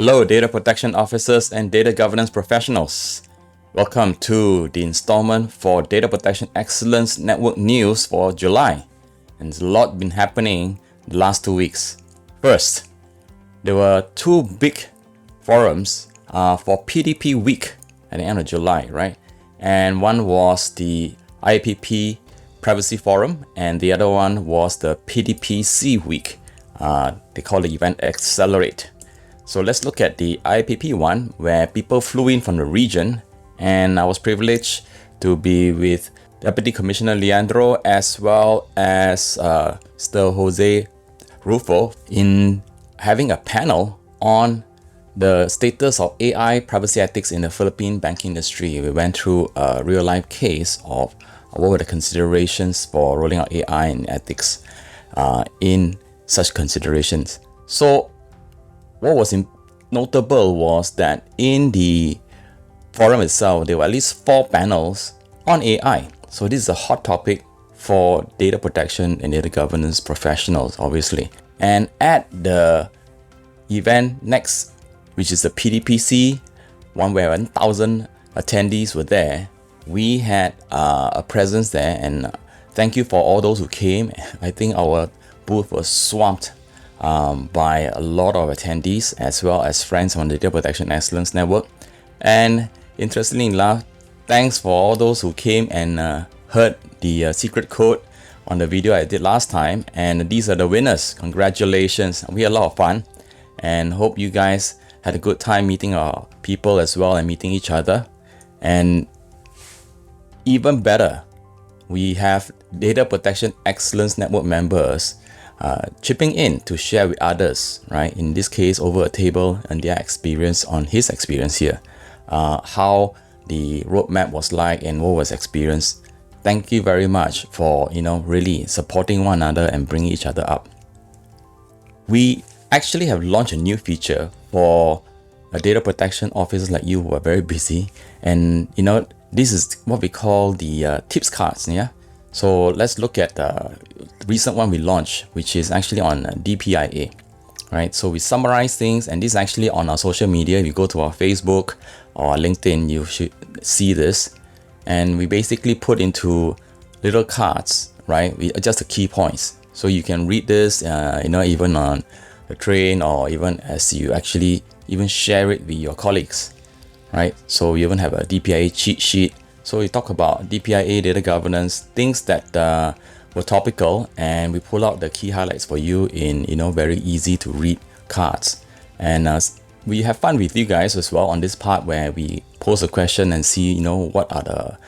Hello, data protection officers and data governance professionals. Welcome to the installment for Data Protection Excellence Network News for July. And there's a lot been happening the last 2 weeks. First, there were two big forums for PDP week at the end of July, right? And one was the IAPP Privacy Forum, and the other one was the PDPC week. They call the event Accelerate. So let's look at the IAPP one, where people flew in from the region, and I was privileged to be with Deputy Commissioner Leandro as well as Mr. Jose Rufo in having a panel on the status of AI privacy ethics in the Philippine banking industry. We went through a real-life case of what were the considerations for rolling out AI and ethics in such considerations. So what was notable was that in the forum itself, there were at least 4 panels on AI. So this is a hot topic for data protection and data governance professionals, obviously. And at the event next, which is the PDPC, one where 1,000 attendees were there, we had a presence there, and thank you for all those who came. I think our booth was swamped by a lot of attendees as well as friends on the Data Protection Excellence Network. And interestingly enough, thanks for all those who came and heard the secret code on the video I did last time. And these are the winners. Congratulations. We had a lot of fun and hope you guys had a good time meeting our people as well and meeting each other. And even better, we have Data Protection Excellence Network members chipping in to share with others, right? In this case, over a table and their experience on his experience here, how the roadmap was like and what was experienced. Thank you very much for, really supporting one another and bringing each other up. We actually have launched a new feature for a data protection officers like you who are very busy. And, this is what we call the tips cards, yeah? So let's look at the recent one we launched, which is actually on DPIA, right? So we summarize things, and this is actually on our social media. If you go to our Facebook or our LinkedIn, you should see this. And we basically put into little cards, right? We adjust the key points. So you can read this, even on the train or even as you actually even share it with your colleagues, right? So we even have a DPIA Cheat Sheet. So we talk about DPIA data governance, things that were topical, and we pull out the key highlights for you in very easy to read cards. And we have fun with you guys as well on this part where we pose a question and see what are the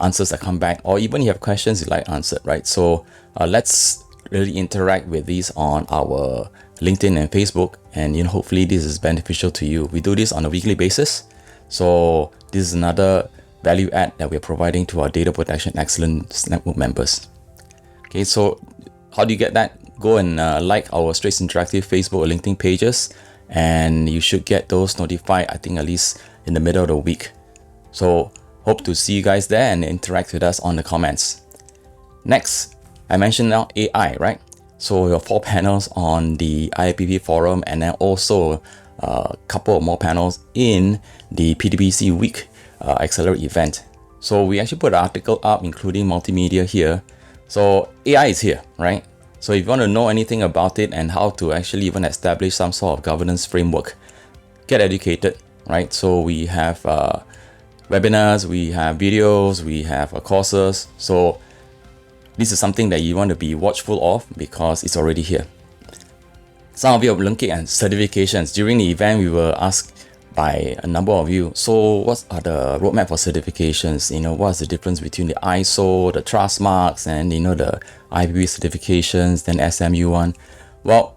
answers that come back, or even you have questions you like answered, right? So let's really interact with these on our LinkedIn and Facebook, and hopefully this is beneficial to you. We do this on a weekly basis, so this is another value add that we're providing to our Data Protection Excellence Network members. Okay, so how do you get that? Go and like our Straits Interactive Facebook or LinkedIn pages, and you should get those notified, I think, at least in the middle of the week. So hope to see you guys there and interact with us on the comments. Next, I mentioned now AI, right? So your 4 panels on the IAPP forum, and then also a couple of more panels in the PDPC week Accelerate event. So we actually put an article up including multimedia here. So AI is here, right? So if you want to know anything about it and how to actually even establish some sort of governance framework, get educated, right? So we have webinars, we have videos, we have courses. So this is something that you want to be watchful of because it's already here. Some of you have linked it and certifications. During the event, we were asked by a number of you, so what are the roadmap for certifications? What's the difference between the ISO, the trust marks, and the IAPP certifications, then SMU one? Well,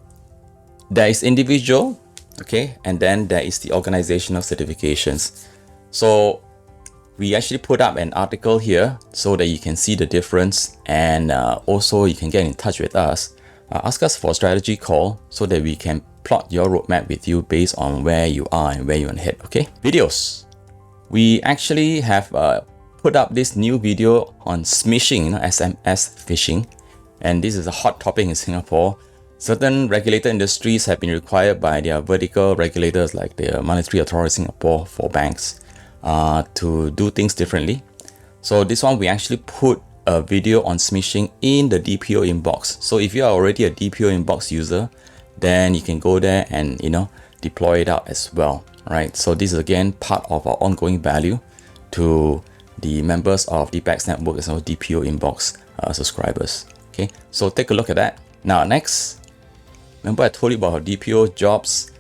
there is individual, okay, and then there is the organizational certifications. So we actually put up an article here so that you can see the difference, and also you can get in touch with us. Ask us for a strategy call so that we can plot your roadmap with you based on where you are and where you want to head, okay? Videos. We actually have put up this new video on smishing, SMS phishing, and this is a hot topic in Singapore. Certain regulated industries have been required by their vertical regulators like the Monetary Authority Singapore for banks to do things differently. So this one, we actually put a video on smishing in the DPOinBOX. So if you are already a DPOinBOX user, then you can go there and deploy it out as well, right? So this is again part of our ongoing value to the members of DPEX network as well as DPOinBOX subscribers. Okay, so take a look at that. Now next, remember I told you about DPO Jobs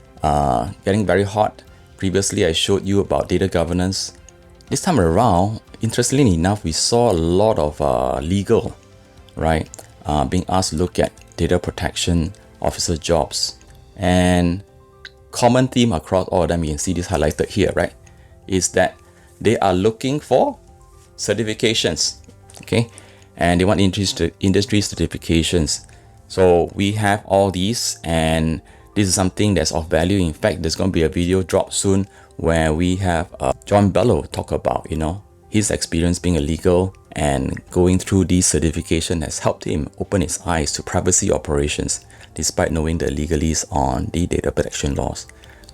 getting very hot. Previously I showed you about data governance. This time around, interestingly enough, we saw a lot of legal, right, being asked to look at data protection officer jobs. And common theme across all of them, you can see this highlighted here, right, is that they are looking for certifications, okay, and they want industry certifications. So we have all these, and this is something that's of value. In fact, there's going to be a video drop soon where we have John Bello talk about, his experience being a legal and going through these certification has helped him open his eyes to privacy operations despite knowing the legalese on the data protection laws,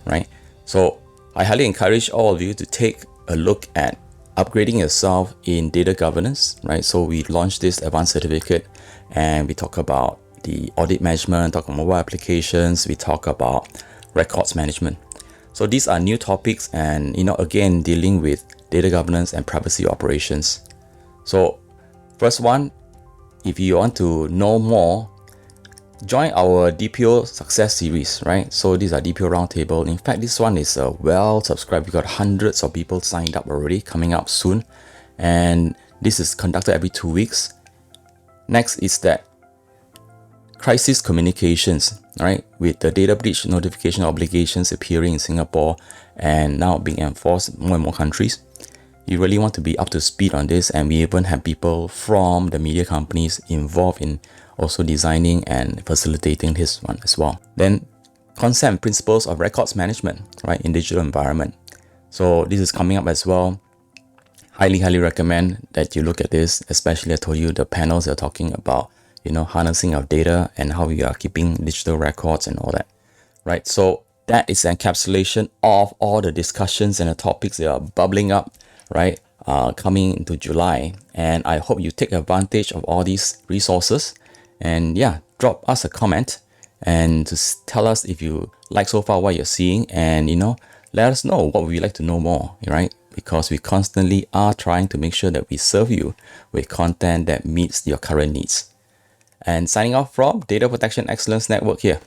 right? So I highly encourage all of you to take a look at upgrading yourself in data governance, right? So we launched this advanced certificate and we talk about the audit management, talk about mobile applications, we talk about records management. So these are new topics and, again, dealing with data governance and privacy operations. So first one, if you want to know more, join our DPO success series, right? So these are DPO roundtable. In fact, this one is well subscribed. We got hundreds of people signed up already, coming up soon. And this is conducted every 2 weeks. Next is that crisis communications, right? With the data breach notification obligations appearing in Singapore and now being enforced in more and more countries, you really want to be up to speed on this. And we even have people from the media companies involved in also designing and facilitating this one as well. Then concept and principles of records management, right, in digital environment. So this is coming up as well. Highly recommend that you look at this, especially I told you the panels are talking about harnessing our data and how we are keeping digital records and all that, right? So that is an encapsulation of all the discussions and the topics that are bubbling up, right, coming into July. And I hope you take advantage of all these resources. And yeah, drop us a comment and just tell us if you like so far what you're seeing, and let us know what we'd like to know more, right? Because we constantly are trying to make sure that we serve you with content that meets your current needs. And signing off from Data Protection Excellence Network here.